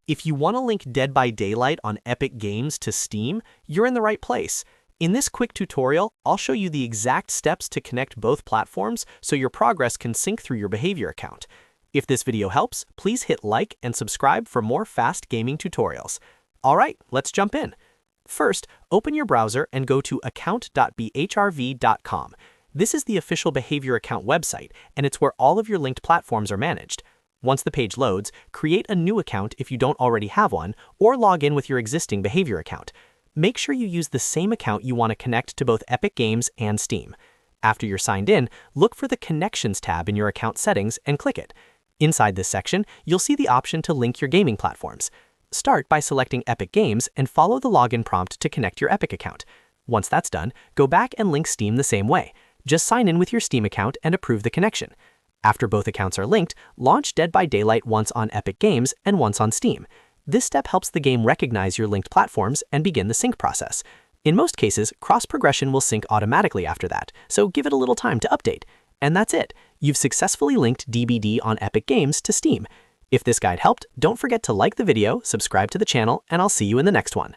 If you want to link Dead by Daylight on Epic Games to Steam, you're in the right place. In this quick tutorial, I'll show you the exact steps to connect both platforms so your progress can sync through your Behaviour account. If this video helps, please hit like and subscribe for more fast gaming tutorials. Alright, let's jump in. First, open your browser and go to account.bhrv.com. This is the official Behaviour account website, and it's where all of your linked platforms are managed. Once the page loads, create a new account if you don't already have one, or log in with your existing Behaviour account. Make sure you use the same account you want to connect to both Epic Games and Steam. After you're signed in, look for the Connections tab in your account settings and click it. Inside this section, you'll see the option to link your gaming platforms. Start by selecting Epic Games and follow the login prompt to connect your Epic account. Once that's done, go back and link Steam the same way. Just sign in with your Steam account and approve the connection. After both accounts are linked, launch Dead by Daylight once on Epic Games and once on Steam. This step helps the game recognize your linked platforms and begin the sync process. In most cases, cross-progression will sync automatically after that, so give it a little time to update. And that's it. You've successfully linked DBD on Epic Games to Steam. If this guide helped, don't forget to like the video, subscribe to the channel, and I'll see you in the next one.